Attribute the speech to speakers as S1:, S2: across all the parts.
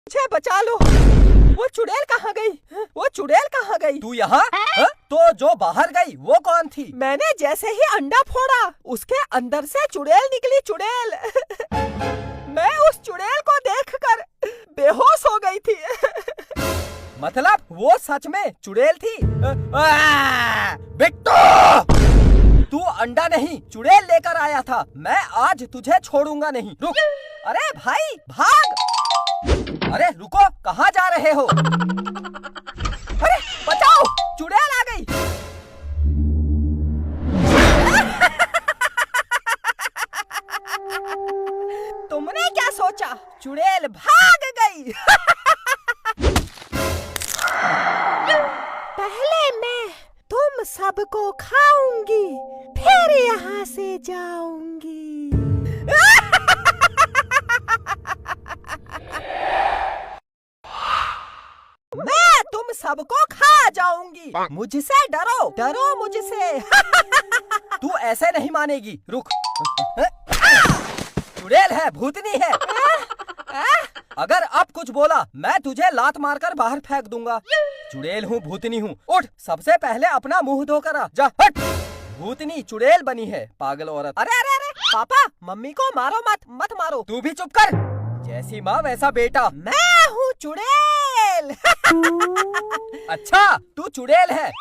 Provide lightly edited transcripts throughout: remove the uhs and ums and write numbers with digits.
S1: मुझे बचा लो। वो चुड़ैल कहाँ गई? वो चुड़ैल कहाँ गई?
S2: तू यहाँ? तो जो बाहर गई वो कौन थी?
S1: मैंने जैसे ही अंडा फोड़ा उसके अंदर से चुड़ैल निकली। चुड़ैल मैं उस चुड़ैल को देखकर बेहोश हो गई थी।
S2: मतलब वो सच में चुड़ैल थी? बिट्टू, तू अंडा नहीं चुड़ैल लेकर आया था। मैं आज तुझे छोड़ूंगा नहीं। रुक।
S1: अरे भाई भाग।
S2: अरे रुको, कहाँ जा रहे हो?
S1: अरे बचाओ, चुड़ैल आ गई। तुमने क्या सोचा? चुड़ैल भाग गई। पहले मैं तुम सबको खाऊंगी, फिर यहाँ से जाऊंगी। मैं तुम सबको खा जाऊंगी। मुझसे डरो, डरो मुझसे।
S2: तू ऐसे नहीं मानेगी। रुक। चुड़ैल है, भूतनी है। अगर अब कुछ बोला मैं तुझे लात मारकर बाहर फेंक दूंगा। चुड़ैल हूँ, भूतनी हूँ। उठ, सबसे पहले अपना मुंह धोकर आ। जा, हट। भूतनी चुड़ैल बनी है, पागल औरत।
S1: अरे अरे अरे पापा, मम्मी को मारो मत, मत मारो।
S2: तू भी चुप कर। जैसी माँ वैसा बेटा।
S1: मैं हूँ चुड़ैल।
S2: अच्छा, तू चुड़ैल है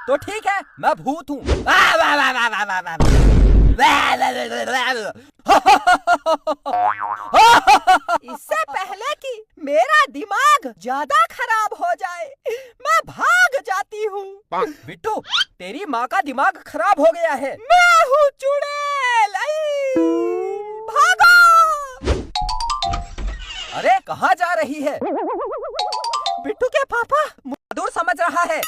S2: तो ठीक है, मैं भूत हूँ।
S1: इससे पहले कि मेरा दिमाग ज्यादा खराब हो जाए, मैं भाग जाती हूँ।
S2: बिट्टू, तेरी माँ का दिमाग खराब हो गया है।
S1: मैं हूँ चुड़ैल। भागो।
S2: अरे कहाँ जा रही है?
S1: बिट्टू के पापा
S2: दूर समझ रहा है।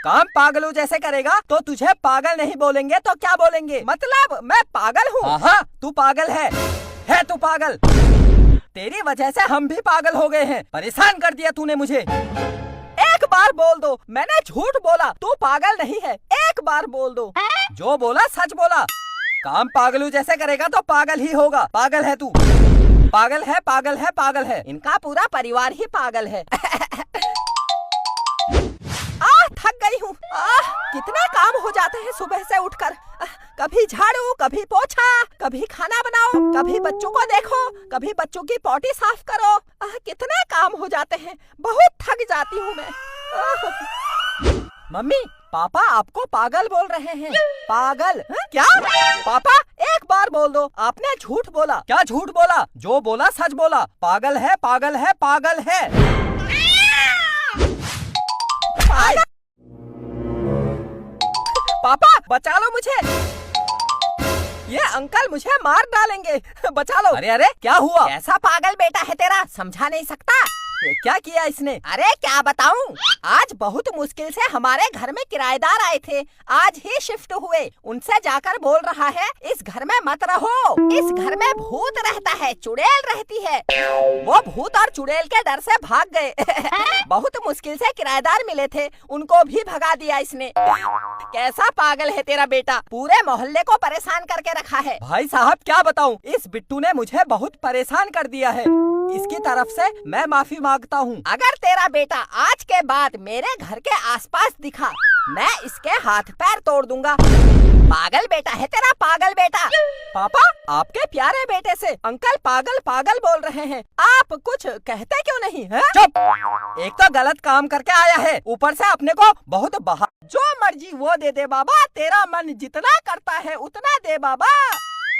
S2: काम पागलों जैसे करेगा तो तुझे पागल नहीं बोलेंगे तो क्या बोलेंगे?
S1: मतलब मैं पागल हूँ?
S2: हाँ, तू पागल है तू पागल। तेरी वजह से हम भी पागल हो गए हैं। परेशान कर दिया तूने मुझे।
S1: एक बार बोल दो, मैंने झूठ बोला। तू पागल नहीं है, एक बार बोल दो।
S2: जो बोला सच बोला। काम पागलों जैसे करेगा तो पागल ही होगा। पागल है तू, पागल है, पागल है, पागल है।
S1: इनका पूरा परिवार ही पागल है। थक गई हूँ। कितने काम हो जाते हैं सुबह से उठकर। कभी झाड़ू, कभी पोछा, कभी खाना बनाओ, कभी बच्चों को देखो, कभी बच्चों की पॉटी साफ करो। कितने काम हो जाते हैं, बहुत थक जाती हूँ मैं।
S2: मम्मी, पापा आपको पागल बोल रहे हैं।
S1: पागल? क्या? पापा एक बार बोल दो, आपने झूठ बोला।
S2: क्या झूठ बोला? जो बोला सच बोला। पागल है, पागल है, पागल है।
S1: पापा बचा लो मुझे, ये अंकल मुझे मार डालेंगे। बचा लो।
S2: अरे अरे क्या हुआ?
S1: कैसा पागल बेटा है तेरा, समझा नहीं सकता।
S2: क्या किया इसने?
S1: अरे क्या बताऊं, आज बहुत मुश्किल से हमारे घर में किराएदार आए थे। आज ही शिफ्ट हुए। उनसे जाकर बोल रहा है इस घर में मत रहो, इस घर में भूत रहता है, चुड़ैल रहती है। वो भूत और चुड़ैल के डर से भाग गए। बहुत मुश्किल से किराएदार मिले थे, उनको भी भगा दिया इसने। कैसा पागल है तेरा बेटा, पूरे मोहल्ले को परेशान करके रखा है।
S2: भाई साहब क्या बताऊं, इस बिट्टू ने मुझे बहुत परेशान कर दिया है। इसकी तरफ से मैं माफी मांगता हूँ।
S1: अगर तेरा बेटा आज के बाद मेरे घर के आसपास दिखा, मैं इसके हाथ पैर तोड़ दूंगा। पागल बेटा है तेरा, पागल बेटा। पापा आपके प्यारे बेटे से अंकल पागल पागल बोल रहे हैं, आप कुछ कहते क्यों नहीं है?
S2: चुप। एक तो गलत काम करके आया है, ऊपर से अपने को बहुत बहा।
S1: जो मर्जी वो दे दे बाबा, तेरा मन जितना करता है उतना दे बाबा।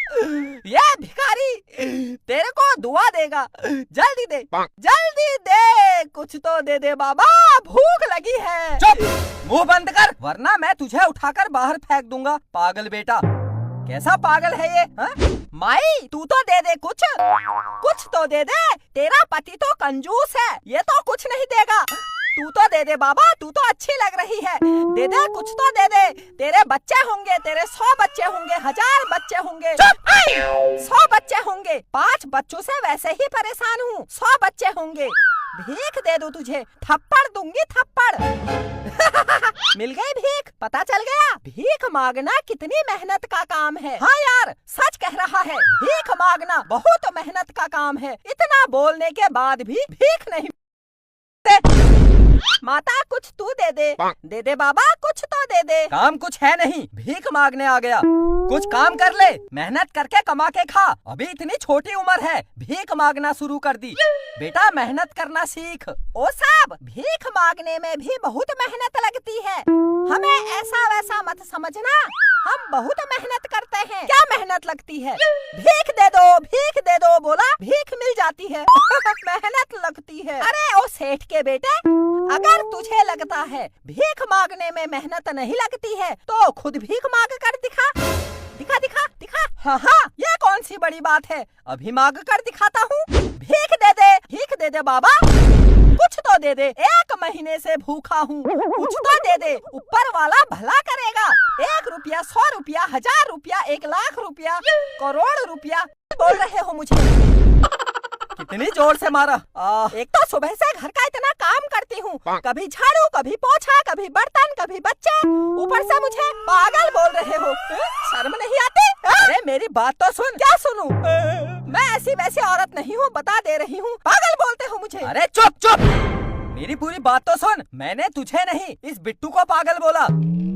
S1: ये भिखारी तेरे को दुआ देगा, जल्दी दे, जल्दी दे, कुछ तो दे दे बाबा, भूख लगी है।
S2: चुप, मुंह बंद कर, वरना मैं तुझे उठाकर बाहर फेंक दूंगा। पागल बेटा, कैसा पागल है ये?
S1: माई तू तो दे दे, कुछ तो दे दे। तेरा पति तो कंजूस है, ये तो कुछ नहीं देगा। तू तो दे दे बाबा, तू तो अच्छी लग रही है। दे दे, कुछ तो दे दे। तेरे बच्चे होंगे, तेरे 100 बच्चे होंगे, 1000 बच्चे होंगे, 100 बच्चे होंगे। 5 बच्चों से वैसे ही परेशान हूँ, 100 बच्चे होंगे। भीख दे दो तुझे, थप्पड़ दूंगी, थप्पड़। मिल गई भीख, पता चल गया भीख मांगना कितनी मेहनत का काम है। हाँ यार, सच कह रहा है, भीख मांगना बहुत मेहनत का काम है। इतना बोलने के बाद भी भीख नहीं। माता कुछ तू दे दे। दे दे बाबा, कुछ तो दे दे।
S2: काम कुछ है नहीं, भीख मांगने आ गया। कुछ काम कर ले, मेहनत करके कमा के खा। अभी इतनी छोटी उम्र है, भीख मांगना शुरू कर दी। बेटा मेहनत करना सीख।
S1: ओ साहब, भीख मांगने में भी बहुत मेहनत लगती है। हमें ऐसा वैसा मत समझना, हम बहुत मेहनत करते हैं। क्या मेहनत लगती है? भीख दे दो, भीख दे दो बोला, भीख मिल जाती है। मेहनत लगती है। अरे ओ सेठ के बेटे, अगर तुझे लगता है भीख मांगने में मेहनत नहीं लगती है तो खुद भीख मांग कर दिखा। दिखा दिखा दिखा।
S2: हाँ हाँ, ये कौन सी बड़ी बात है, अभी मांग कर दिखाता हूँ।
S1: भीख दे दे बाबा, कुछ तो दे दे। 1 महीने से भूखा हूँ, कुछ तो दे दे। ऊपर वाला भला करेगा। 1 रुपया, 100 रुपया, 1000 रुपया, 1 लाख रुपया, करोड़ रुपया बोल रहे हो मुझे।
S2: कितनी जोर से मारा।
S1: एक तो सुबह से घर का इतना काम करती हूँ, कभी झाड़ू, कभी पोछा, कभी बर्तन, कभी बच्चे, ऊपर से मुझे पागल बोल रहे हो। शर्म नहीं आती?
S2: अरे मेरी बात तो सुन।
S1: क्या सुनूं? मैं ऐसी वैसी औरत नहीं हूँ, बता दे रही हूँ। पागल बोलते हो मुझे।
S2: अरे चुप चुप, मेरी पूरी बात तो सुन। मैंने तुझे नहीं, इस बिट्टू को पागल बोला।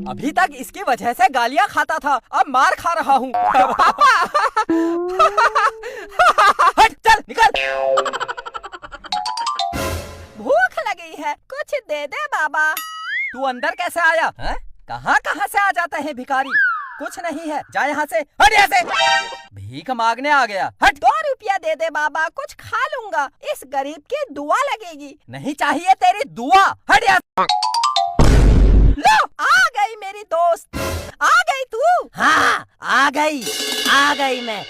S2: अभी तक इसकी वजह से गालियाँ खाता था, अब मार खा रहा हूँ।
S1: पापा।
S2: हट, चल निकल।
S1: भूख लगी है, कुछ दे दे बाबा।
S2: तू अंदर कैसे आया? कहाँ कहाँ से आ जाते हैं भिखारी? कुछ नहीं है, जा यहाँ से, हट यहाँ से। भीख मांगने आ गया, हट।
S1: 2 रुपया दे दे बाबा, कुछ खा लूंगा। इस गरीब की दुआ लगेगी।
S2: नहीं चाहिए तेरी दुआ, हट यहाँ।
S1: लो, आ गई मेरी दोस्त। आ गई तू?
S3: हाँ, आ गई मैं।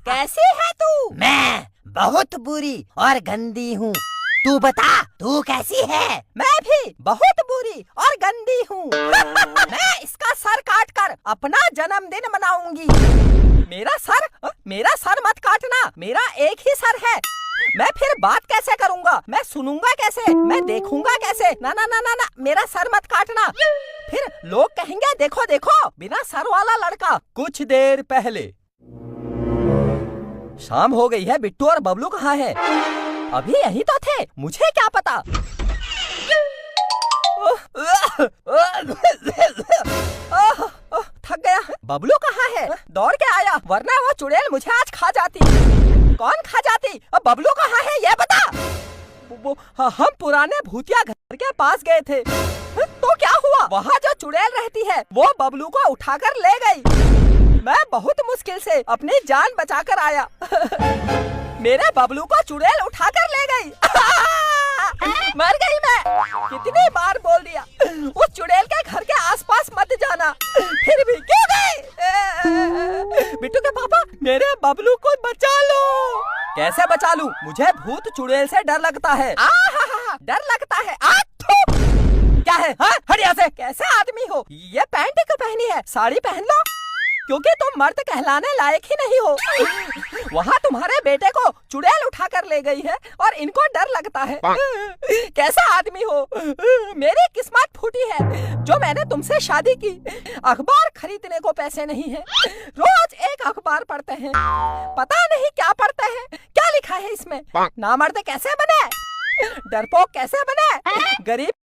S1: कैसी है तू?
S3: मैं बहुत बुरी और गंदी हूँ। तू बता, तू कैसी है?
S1: मैं भी बहुत बुरी और गंदी हूँ। मैं इसका सर काट कर अपना जन्मदिन मनाऊंगी। मेरा सर मत काटना, मेरा एक ही सर है। मैं फिर बात कैसे करूँगा? मैं सुनूंगा कैसे? मैं देखूंगा कैसे? ना ना ना ना ना, मेरा सर मत काटना। फिर लोग कहेंगे देखो देखो, बिना सर वाला लड़का।
S2: कुछ देर पहले। शाम हो गई है, बिट्टू और बबलू कहाँ है?
S1: अभी यही तो थे, मुझे क्या पता। थक गया। बबलू कहाँ है? दौड़ के आया, वरना वो चुड़ैल मुझे आज खा जाती। कौन खा जाती? बबलू कहाँ है ये बता।
S2: हम पुराने भूतिया घर के पास गए थे।
S1: तो क्या हुआ? वहाँ जो चुड़ैल रहती है वो बबलू को उठाकर ले गई। मैं बहुत मुश्किल से अपनी जान बचाकर आया। मेरे बबलू को चुड़ैल उठाकर ले गई। मर गई मैं। कितनी बार बोल दिया उस चुड़ैल के घर के आसपास मत जाना, फिर भी क्यों गए? बिट्टू के पापा, मेरे बबलू को बचा लो।
S2: कैसे बचा लूं? मुझे भूत चुड़ैल से डर लगता है।
S1: डर लगता है?
S2: क्या है? हाँ, हट यहाँ से।
S1: कैसे आदमी हो? ये पैंट क्यों पहनी है? साड़ी पहन लो, क्योंकि तुम मर्द कहलाने लायक ही नहीं हो। वहाँ तुम्हारे बेटे को चुड़ैल उठा कर ले गई है और इनको डर लगता है। कैसा आदमी हो? मेरी किस्मत फूटी है जो मैंने तुमसे शादी की। अखबार खरीदने को पैसे नहीं है, रोज एक अखबार पढ़ते हैं, पता नहीं क्या पढ़ते हैं। क्या लिखा है इसमें? नामर्द कैसे बने, डरपोक कैसे बने, गरीब